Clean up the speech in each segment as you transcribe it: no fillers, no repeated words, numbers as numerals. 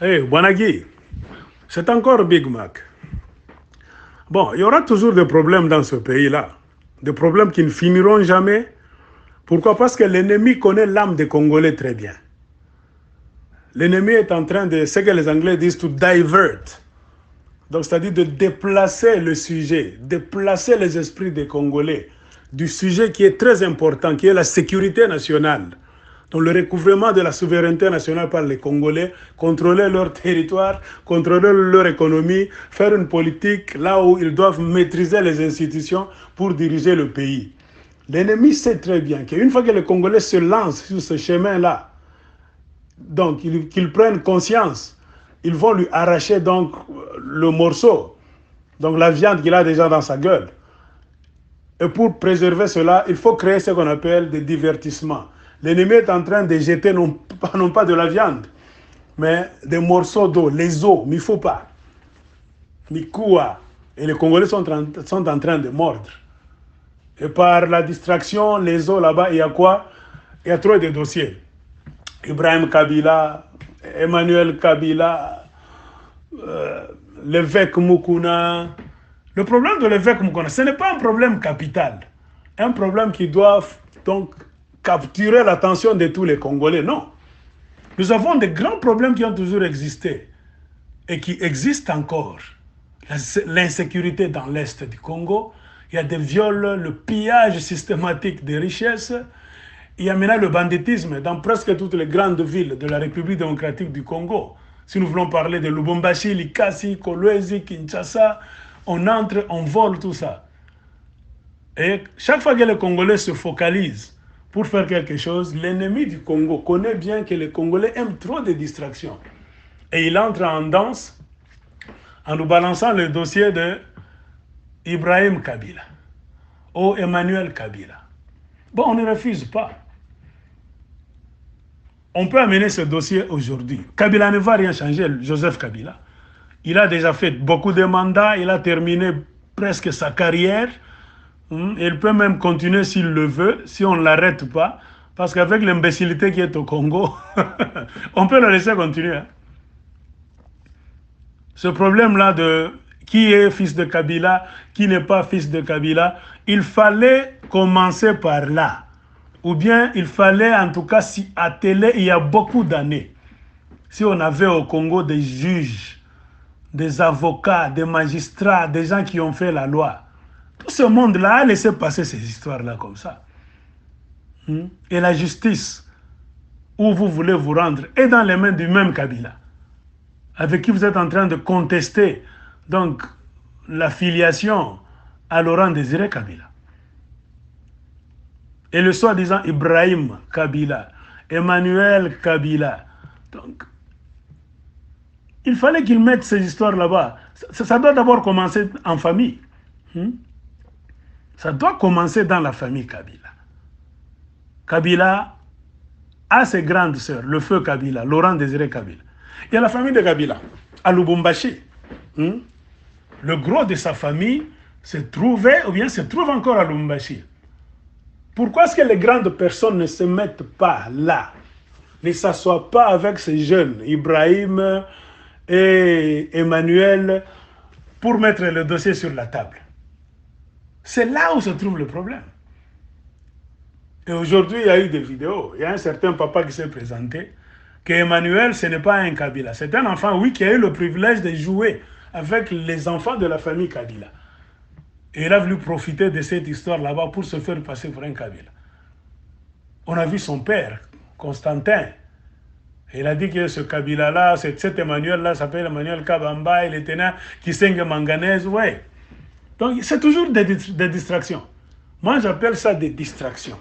Hey, Wanagi, c'est encore Big Mac. Bon, il y aura toujours des problèmes dans ce pays-là. Des problèmes qui ne finiront jamais. Pourquoi? Parce que l'ennemi connaît l'âme des Congolais très bien. L'ennemi est en train de, ce que les Anglais disent, to divert. Donc, c'est-à-dire de déplacer le sujet, déplacer les esprits des Congolais du sujet qui est très important, qui est la sécurité nationale. Donc, le recouvrement de la souveraineté nationale par les Congolais, contrôler leur territoire, contrôler leur économie, faire une politique là où ils doivent maîtriser les institutions pour diriger le pays. L'ennemi sait très bien qu'une fois que les Congolais se lancent sur ce chemin-là, donc qu'ils prennent conscience, ils vont lui arracher donc le morceau, donc la viande qu'il a déjà dans sa gueule. Et pour préserver cela, il faut créer ce qu'on appelle des divertissements. L'ennemi est en train de jeter non pas de la viande, mais des morceaux d'eau, les os, mais il ne faut pas. Mikoua. Et les Congolais sont en train de mordre. Et par la distraction, les os là-bas, il y a quoi? Il y a trop de dossiers. Ibrahim Kabila, Emmanuel Kabila, l'évêque Mukuna. Le problème de l'évêque Mukuna, ce n'est pas un problème capital. Un problème qui doit donc capturer l'attention de tous les Congolais. Non. Nous avons des grands problèmes qui ont toujours existé et qui existent encore. L'insécurité dans l'Est du Congo, il y a des viols, le pillage systématique des richesses, il y a maintenant le banditisme dans presque toutes les grandes villes de la République démocratique du Congo. Si nous voulons parler de Lubumbashi, Likasi, Kolwezi, Kinshasa, on entre, on vole tout ça. Et chaque fois que les Congolais se focalisent pour faire quelque chose, l'ennemi du Congo connaît bien que les Congolais aiment trop de distractions. Et il entre en danse en nous balançant le dossier de Ibrahim Kabila ou Emmanuel Kabila. Bon, on ne refuse pas. On peut amener ce dossier aujourd'hui. Kabila ne va rien changer, Joseph Kabila. Il a déjà fait beaucoup de mandats, il a terminé presque sa carrière. Il peut même continuer s'il le veut, si on ne l'arrête pas. Parce qu'avec l'imbécilité qui est au Congo, on peut le laisser continuer. Ce problème-là de qui est fils de Kabila, qui n'est pas fils de Kabila, il fallait commencer par là. Ou bien il fallait en tout cas s'y atteler il y a beaucoup d'années. Si on avait au Congo des juges, des avocats, des magistrats, des gens qui ont fait la loi, tout ce monde-là a laissé passer ces histoires-là comme ça. Et la justice, où vous voulez vous rendre, est dans les mains du même Kabila, avec qui vous êtes en train de contester donc la filiation à Laurent Désiré Kabila. Et le soi-disant Ibrahim Kabila, Emmanuel Kabila. Donc, il fallait qu'ils mettent ces histoires là-bas. Ça doit d'abord commencer en famille. Ça doit commencer dans la famille Kabila. Kabila a ses grandes sœurs, le feu Kabila, Laurent Désiré Kabila. Il y a la famille de Kabila, à Lubumbashi. Le gros de sa famille se trouvait, ou bien se trouve encore à Lubumbashi. Pourquoi est-ce que les grandes personnes ne se mettent pas là, ne s'assoient pas avec ces jeunes, Ibrahim et Emmanuel, pour mettre le dossier sur la table? C'est là où se trouve le problème. Et aujourd'hui, il y a eu des vidéos. Il y a un certain papa qui s'est présenté, que Emmanuel, ce n'est pas un Kabila. C'est un enfant, oui, qui a eu le privilège de jouer avec les enfants de la famille Kabila. Et il a voulu profiter de cette histoire là-bas pour se faire passer pour un Kabila. On a vu son père, Constantin. Il a dit que ce Kabila-là, cet Emmanuel-là s'appelle Emmanuel Kabamba, il était né Kisenge Manganese, ouais. Donc c'est toujours des distractions. Moi j'appelle ça des distractions.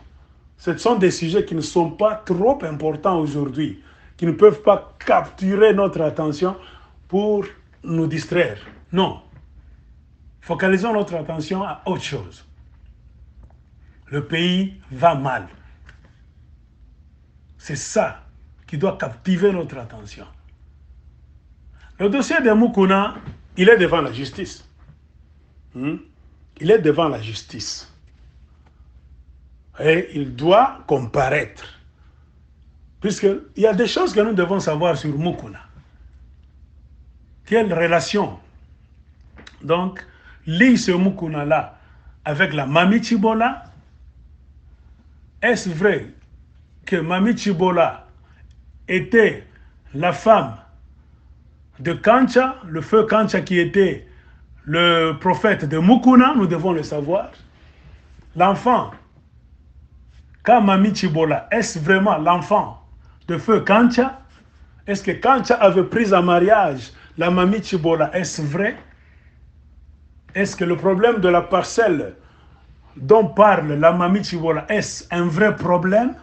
Ce sont des sujets qui ne sont pas trop importants aujourd'hui, qui ne peuvent pas capturer notre attention pour nous distraire. Non. Focalisons notre attention à autre chose. Le pays va mal. C'est ça qui doit captiver notre attention. Le dossier de Mukuna, il est devant la justice. Il est devant la justice. Et il doit comparaître. Puisqu'il y a des choses que nous devons savoir sur Mukuna. quelle relation donc lie ce Mukuna-là avec la Mami Chibola? Est-ce vrai que Mami Chibola était la femme de Kancha, le feu Kancha qui était le prophète de Mukuna? Nous devons le savoir. L'enfant, Mami Chibola, est-ce vraiment l'enfant de feu Kancha? Est-ce que Kancha avait pris en mariage la Mami Chibola? Est-ce vrai? Est-ce que le problème de la parcelle dont parle la Mami Chibola, est-ce un vrai problème?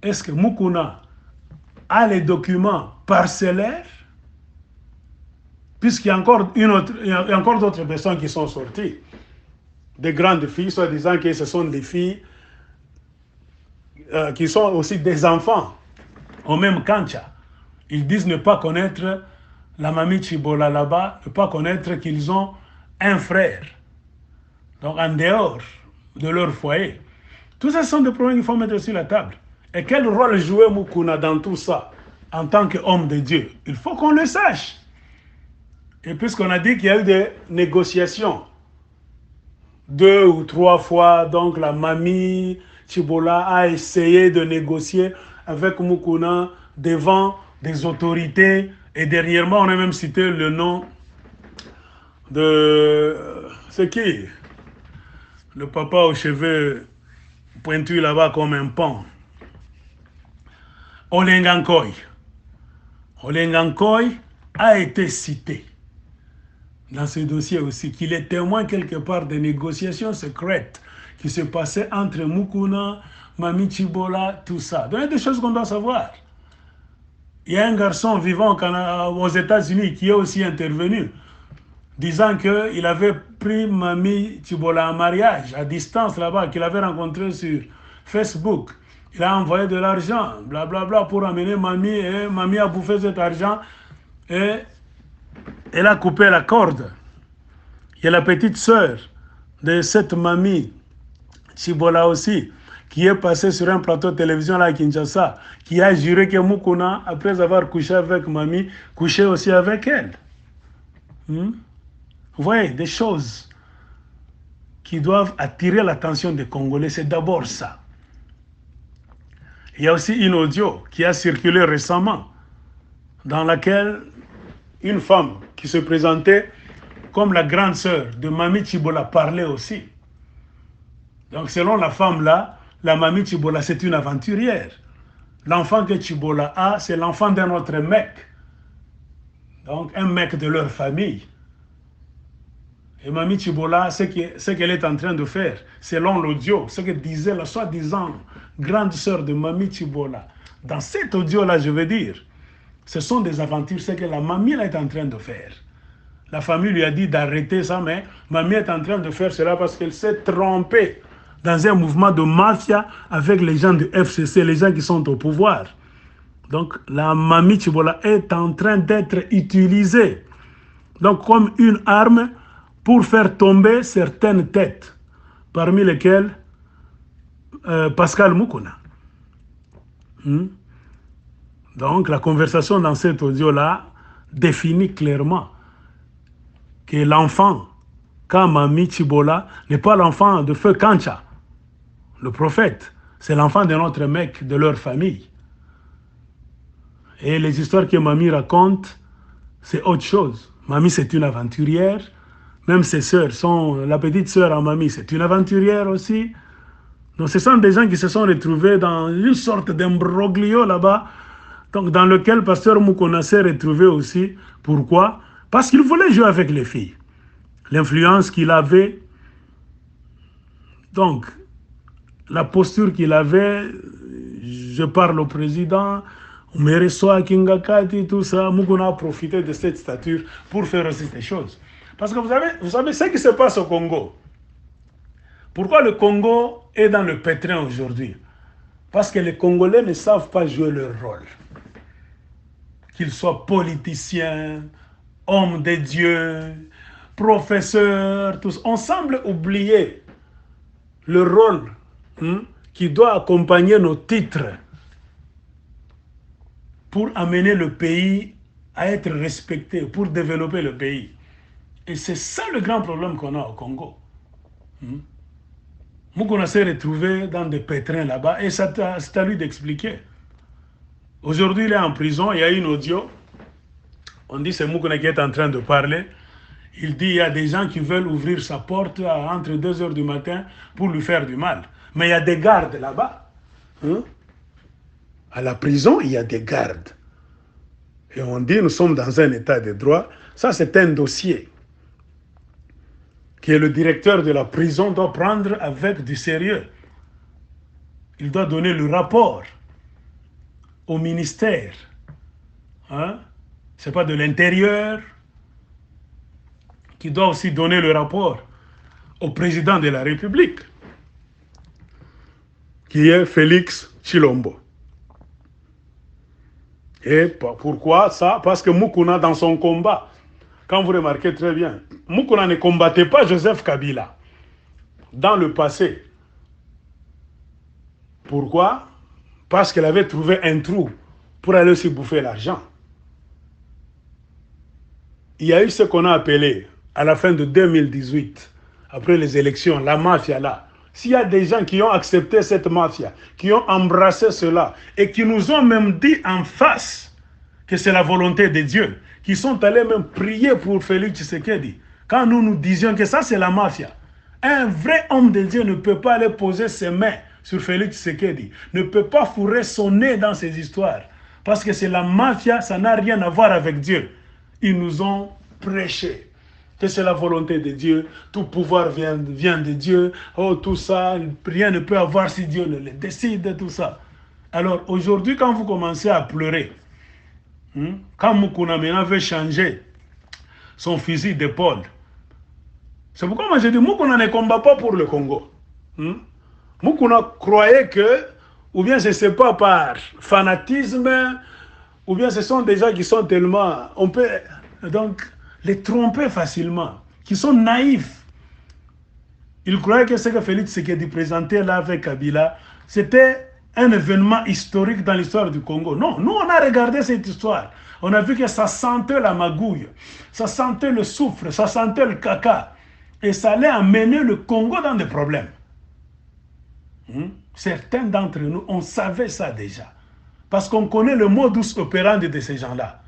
Est-ce que Mukuna a les documents parcellaires? Puisqu'il y a encore d'autres personnes qui sont sorties, des grandes filles, soit disant que ce sont des filles qui sont aussi des enfants, au même Kancha. Ils disent ne pas connaître la Mami Chibola là-bas, ne pas connaître qu'ils ont un frère. Donc en dehors de leur foyer. Tout ça sont des problèmes qu'il faut mettre sur la table. Et quel rôle jouait Mukuna dans tout ça en tant qu'homme de Dieu? Il faut qu'on le sache. Et puisqu'on a dit qu'il y a eu des négociations 2 ou 3 fois, donc la Mami Chibola a essayé de négocier avec Mukuna devant des autorités. Et dernièrement, on a même cité le nom de... c'est qui? Le papa aux cheveux pointus là-bas comme un pont. Olengankoy. Olengankoy a été cité dans ce dossier aussi, qu'il est témoin quelque part des négociations secrètes qui se passaient entre Mukuna, Mami Chibola, tout ça. Donc il y a des choses qu'on doit savoir. Il y a un garçon vivant aux États-Unis qui est aussi intervenu, disant qu'il avait pris Mami Chibola en mariage, à distance là-bas, qu'il avait rencontré sur Facebook. Il a envoyé de l'argent, blablabla, pour amener Mami, et Mami a bouffé cet argent, et elle a coupé la corde. Il y a la petite sœur de cette Mami Chibola aussi, qui est passée sur un plateau de télévision là à Kinshasa, qui a juré que Mukuna, après avoir couché avec Mami, couchait aussi avec elle. Vous voyez, des choses qui doivent attirer l'attention des Congolais, c'est d'abord ça. Il y a aussi une audio qui a circulé récemment, dans laquelle une femme qui se présentait comme la grande sœur de Mami Chibola parlait aussi. Donc selon la femme là, la Mami Chibola c'est une aventurière. L'enfant que Chibola a, c'est l'enfant d'un autre mec. Donc un mec de leur famille. Et Mami Chibola, ce qu'elle est en train de faire, selon l'audio, ce que disait la soi-disant grande sœur de Mami Chibola, dans cet audio-là, je veux dire, ce sont des aventures, ce que la Mami est en train de faire. La famille lui a dit d'arrêter ça, mais Mami est en train de faire cela parce qu'elle s'est trompée dans un mouvement de mafia avec les gens du FCC, les gens qui sont au pouvoir. Donc la Mami Chibola est en train d'être utilisée donc, comme une arme pour faire tomber certaines têtes, parmi lesquelles Pascal Mukuna. Donc la conversation dans cet audio-là définit clairement que l'enfant, Mami Chibola, n'est pas l'enfant de feu Kancha, le prophète, c'est l'enfant d'un autre mec de leur famille. Et les histoires que Mami raconte, c'est autre chose. Mami, c'est une aventurière. Même ses sœurs la petite sœur à Mami, c'est une aventurière aussi. Donc ce sont des gens qui se sont retrouvés dans une sorte d'imbroglio là-bas, donc dans lequel Pasteur Mukuna s'est retrouvé aussi. Pourquoi? Parce qu'il voulait jouer avec les filles. L'influence qu'il avait, donc la posture qu'il avait, je parle au président, Meresoa Kingakati, tout ça, Mukuna a profité de cette stature pour faire aussi des choses. Parce que vous savez ce qui se passe au Congo. Pourquoi le Congo est dans le pétrin aujourd'hui? Parce que les Congolais ne savent pas jouer leur rôle. Qu'ils soient politiciens, hommes de Dieu, professeurs, tous. On semble oublier le rôle qui doit accompagner nos titres pour amener le pays à être respecté pour développer le pays. Et c'est ça le grand problème qu'on a au Congo. Moukouna s'est retrouvé dans des pétrins là-bas et c'est à lui d'expliquer. Aujourd'hui, il est en prison, il y a une audio. On dit que c'est Moukouna qui est en train de parler. Il dit qu'il y a des gens qui veulent ouvrir sa porte entre 2 heures du matin pour lui faire du mal. Mais il y a des gardes là-bas. À la prison, il y a des gardes. Et on dit nous sommes dans un état de droit. Ça, c'est un dossier que le directeur de la prison doit prendre avec du sérieux. Il doit donner le rapport au ministère. Ce n'est pas de l'intérieur qui doit aussi donner le rapport au président de la République, qui est Félix Tshilombo. Et pourquoi ça? Parce que Moukouna, dans son combat, quand vous remarquez très bien, Moukouna ne combattait pas Joseph Kabila dans le passé. Pourquoi? Parce qu'elle avait trouvé un trou pour aller aussi bouffer l'argent. Il y a eu ce qu'on a appelé, à la fin de 2018, après les élections, la mafia là. S'il y a des gens qui ont accepté cette mafia, qui ont embrassé cela, et qui nous ont même dit en face que c'est la volonté de Dieu, qui sont allés même prier pour Félix Tshisekedi, quand nous disions que ça c'est la mafia, un vrai homme de Dieu ne peut pas aller poser ses mains sur Félix Tshisekedi, ne peut pas fourrer son nez dans ces histoires, parce que c'est la mafia, ça n'a rien à voir avec Dieu. Ils nous ont prêché que c'est la volonté de Dieu, tout pouvoir vient de Dieu, oh tout ça, rien ne peut avoir si Dieu ne le décide, tout ça. Alors aujourd'hui, quand vous commencez à pleurer, quand Moukouna maintenant veut changer son fusil d'épaule, c'est pourquoi moi je dis Moukouna ne combat pas pour le Congo. Moukouna croyait que, ou bien je ne sais pas, par fanatisme, ou bien ce sont des gens qui sont tellement, on peut donc les tromper facilement, qui sont naïfs. Ils croyaient que ce que Félix Tshisekedi présentait là avec Kabila, c'était un événement historique dans l'histoire du Congo. Non, nous on a regardé cette histoire. On a vu que ça sentait la magouille, ça sentait le soufre, ça sentait le caca. Et ça allait amener le Congo dans des problèmes. Certains d'entre nous, on savait ça déjà. Parce qu'on connaît le modus operandi de ces gens-là.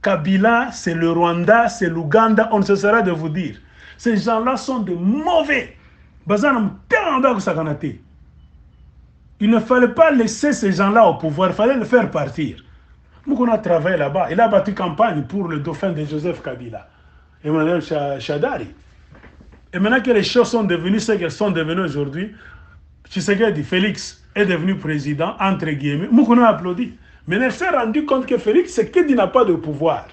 Kabila, c'est le Rwanda, c'est l'Ouganda, on ne cessera de vous dire. Ces gens-là sont de mauvais. Il ne fallait pas laisser ces gens-là au pouvoir, il fallait le faire partir. Moukouna travaille là-bas, il a battu campagne pour le dauphin de Joseph Kabila, Emmanuel Shadari. Et maintenant que les choses sont devenues ce qu'elles sont devenues aujourd'hui, Tshisekedi, Félix est devenu président, entre guillemets, Moukouna applaudit. Mais il s'est rendu compte que Félix Tshisekedi n'a pas de pouvoir.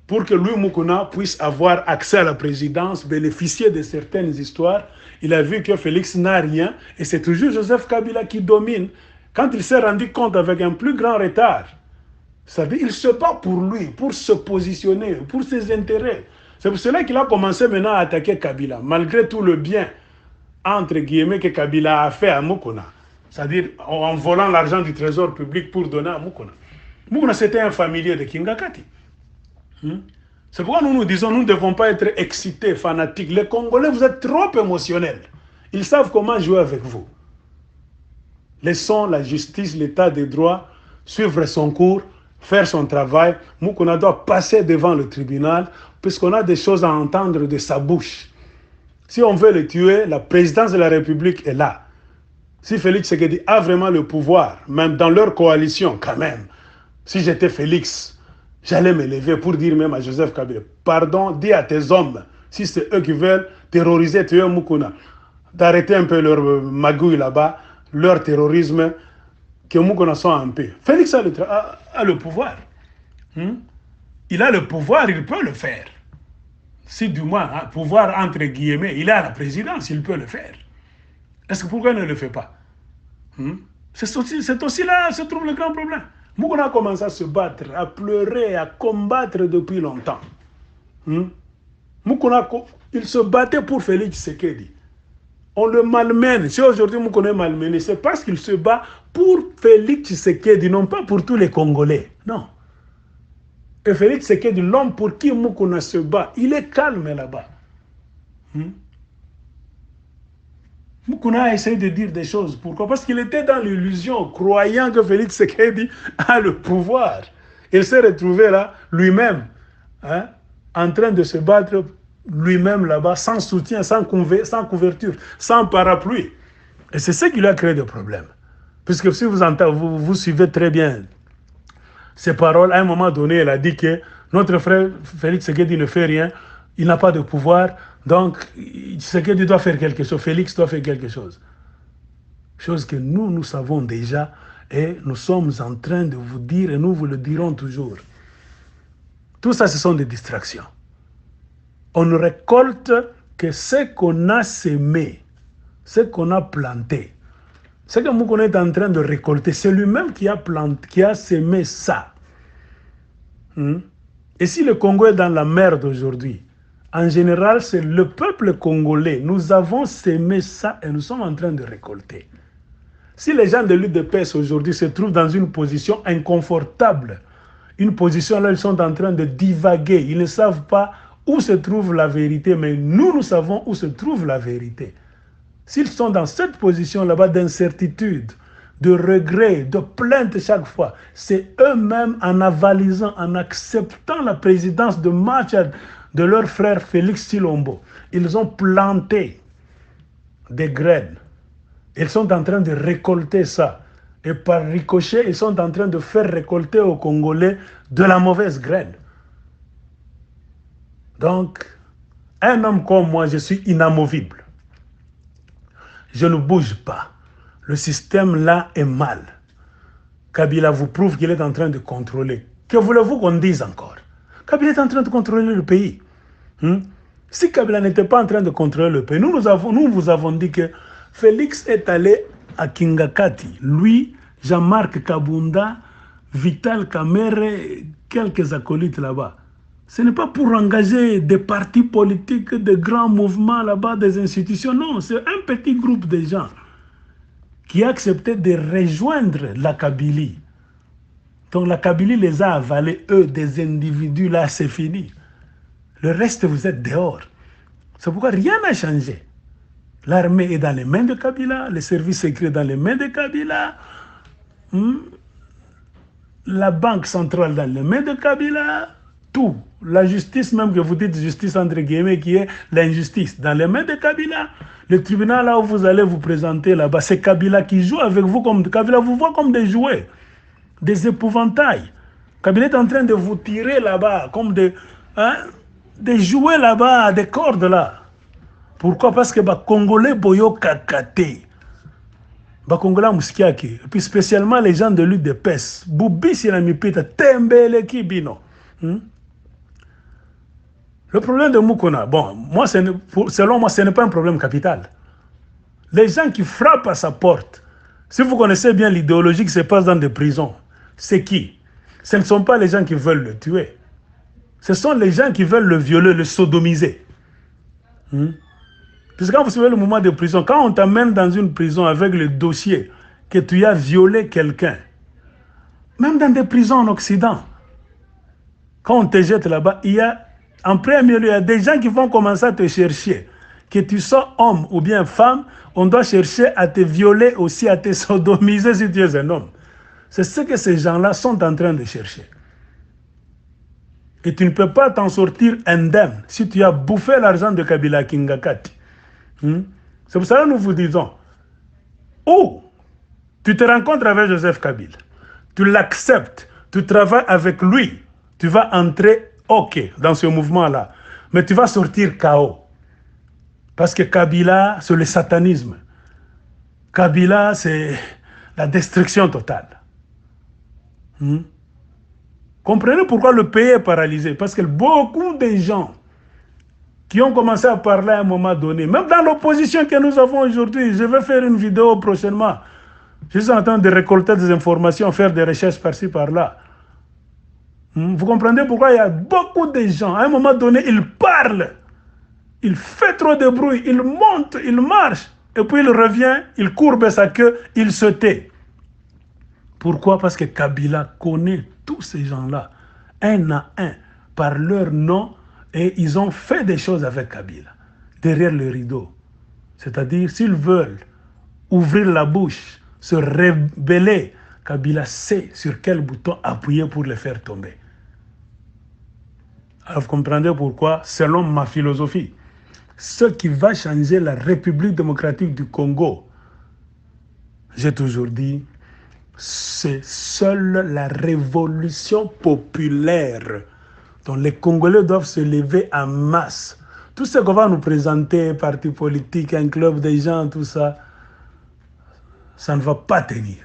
Pour que lui, Moukouna, puisse avoir accès à la présidence, bénéficier de certaines histoires, il a vu que Félix n'a rien et c'est toujours Joseph Kabila qui domine. Quand il s'est rendu compte avec un plus grand retard, c'est-à-dire il se bat pour lui, pour se positionner, pour ses intérêts. C'est pour cela qu'il a commencé maintenant à attaquer Kabila, malgré tout le bien, entre guillemets, que Kabila a fait à Moukouna. C'est-à-dire en volant l'argent du trésor public pour donner à Moukouna. Moukouna, c'était un familier de Kingakati. C'est pourquoi nous nous disons, nous ne devons pas être excités, fanatiques. Les Congolais, vous êtes trop émotionnels. Ils savent comment jouer avec vous. Laissons la justice, l'état de droit, suivre son cours, faire son travail. Moukouna doit passer devant le tribunal, puisqu'on a des choses à entendre de sa bouche. Si on veut le tuer, la présidence de la République est là. Si Félix Tshisekedi a vraiment le pouvoir, même dans leur coalition, quand même, si j'étais Félix, j'allais me lever pour dire même à Joseph Kabila, pardon, dis à tes hommes, si c'est eux qui veulent terroriser, tuer Moukouna, d'arrêter un peu leur magouille là-bas, leur terrorisme, que Moukouna soit en paix. Félix a le pouvoir. Il a le pouvoir, il peut le faire. Si du moins, pouvoir entre guillemets, il a la présidence, il peut le faire. Est-ce que pourquoi il ne le fait pas? C'est aussi là se trouve le grand problème. Moukouna a commencé à se battre, à pleurer, à combattre depuis longtemps. Moukouna, il se battait pour Félix Tshisekedi. On le malmène. Si aujourd'hui Moukouna est malmené, c'est parce qu'il se bat pour Félix Tshisekedi, non pas pour tous les Congolais. Non. Et Félix Tshisekedi, l'homme pour qui Moukouna se bat, il est calme là-bas. Moukouna a essayé de dire des choses. Pourquoi? Parce qu'il était dans l'illusion, croyant que Félix Tshisekedi a le pouvoir. Il s'est retrouvé là, lui-même, hein, en train de se battre lui-même là-bas, sans soutien, sans couverture, sans parapluie. Et c'est ce qui lui a créé des problèmes. Puisque si vous suivez très bien ses paroles, à un moment donné, il a dit que notre frère Félix Tshisekedi ne fait rien, il n'a pas de pouvoir, donc Tshisekedi doit faire quelque chose, Félix doit faire quelque chose. Chose que nous savons déjà et nous sommes en train de vous dire et nous vous le dirons toujours. Tout ça, ce sont des distractions. On ne récolte que ce qu'on a semé, ce qu'on a planté. Ce que Moukouna est en train de récolter, c'est lui-même qui a planté, qui a semé ça. Et si le Congo est dans la merde aujourd'hui, en général, c'est le peuple congolais. Nous avons semé ça et nous sommes en train de récolter. Si les gens de l'UDPS aujourd'hui se trouvent dans une position inconfortable, une position là, ils sont en train de divaguer, ils ne savent pas où se trouve la vérité, mais nous savons où se trouve la vérité. S'ils sont dans cette position là-bas d'incertitude, de regret, de plainte chaque fois, c'est eux-mêmes en avalisant, en acceptant la présidence de marche de leur frère Félix Tshilombo. Ils ont planté des graines. Ils sont en train de récolter ça. Et par ricochet, ils sont en train de faire récolter aux Congolais de la mauvaise graine. Donc, un homme comme moi, je suis inamovible. Je ne bouge pas. Le système là est mal. Kabila vous prouve qu'il est en train de contrôler. Que voulez-vous qu'on dise encore? Kabila est en train de contrôler le pays. Si Kabila n'était pas en train de contrôler le pays, nous vous avons dit que Félix est allé à Kingakati. Lui, Jean-Marc Kabunda, Vital Kamerhe, quelques acolytes là-bas. Ce n'est pas pour engager des partis politiques, des grands mouvements là-bas, des institutions. Non, c'est un petit groupe de gens qui a accepté de rejoindre la Kabylie. Donc la Kabylie les a avalés, eux, des individus, là, c'est fini. Le reste, vous êtes dehors. C'est pourquoi rien n'a changé. L'armée est dans les mains de Kabila, les services secrets dans les mains de Kabila, la banque centrale dans les mains de Kabila, tout. La justice, même que vous dites justice entre guillemets, qui est l'injustice, dans les mains de Kabila. Le tribunal là où vous allez vous présenter là-bas, c'est Kabila qui joue avec vous comme... Kabila vous voit comme des jouets, des épouvantails. Kabila est en train de vous tirer là-bas comme des jouets là-bas, des cordes là. Pourquoi? Parce que les Congolais boyo kakate. Les Congolais mouskiake. Et puis spécialement les gens de l'UDPS. Boubi Sinamipita, Tembele Kibino. Le problème de Moukouna, bon, moi, selon moi, ce n'est pas un problème capital. Les gens qui frappent à sa porte, si vous connaissez bien l'idéologie qui se passe dans des prisons, c'est qui? Ce ne sont pas les gens qui veulent le tuer. Ce sont les gens qui veulent le violer, le sodomiser. Puisque quand vous suivez le mouvement de prison, quand on t'amène dans une prison avec le dossier que tu as violé quelqu'un, même dans des prisons en Occident, quand on te jette là-bas, il y a, en premier lieu, il y a des gens qui vont commencer à te chercher. Que tu sois homme ou bien femme, on doit chercher à te violer aussi, à te sodomiser si tu es un homme. C'est ce que ces gens-là sont en train de chercher. Et tu ne peux pas t'en sortir indemne si tu as bouffé l'argent de Kabila Kingakati. C'est pour ça que nous vous disons, ou tu te rencontres avec Joseph Kabila, tu l'acceptes, tu travailles avec lui, tu vas entrer OK dans ce mouvement-là, mais tu vas sortir KO. Parce que Kabila, c'est le satanisme. Kabila, c'est la destruction totale. Comprenez pourquoi le pays est paralysé? Parce que beaucoup de gens qui ont commencé à parler à un moment donné, même dans l'opposition que nous avons aujourd'hui, je vais faire une vidéo prochainement. Je suis en train de récolter des informations, faire des recherches par-ci, par-là. Vous comprenez pourquoi il y a beaucoup de gens, à un moment donné, ils parlent. Il fait trop de bruit, il monte, il marche, et puis il revient, il courbe sa queue, il se tait. Pourquoi? Parce que Kabila connaît tous ces gens-là. un à un, par leur nom, et ils ont fait des choses avec Kabila, derrière le rideau. C'est-à-dire, s'ils veulent ouvrir la bouche, se rebeller, Kabila sait sur quel bouton appuyer pour les faire tomber. Alors vous comprendrez pourquoi, selon ma philosophie, ce qui va changer la République démocratique du Congo, j'ai toujours dit, c'est seule la révolution populaire dont les Congolais doivent se lever en masse. Tout ce qu'on va nous présenter, parti politique, un club des gens, tout ça, ça ne va pas tenir.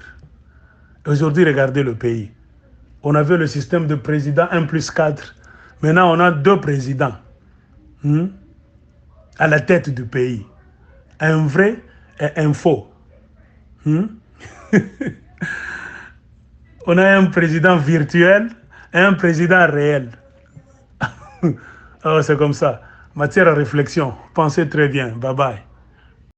Aujourd'hui, regardez le pays. On avait le système de président 1+4. Maintenant, on a 2 présidents à la tête du pays. Un vrai et un faux. On a un président virtuel et un président réel. Oh, c'est comme ça. Matière à réflexion. Pensez très bien. Bye bye.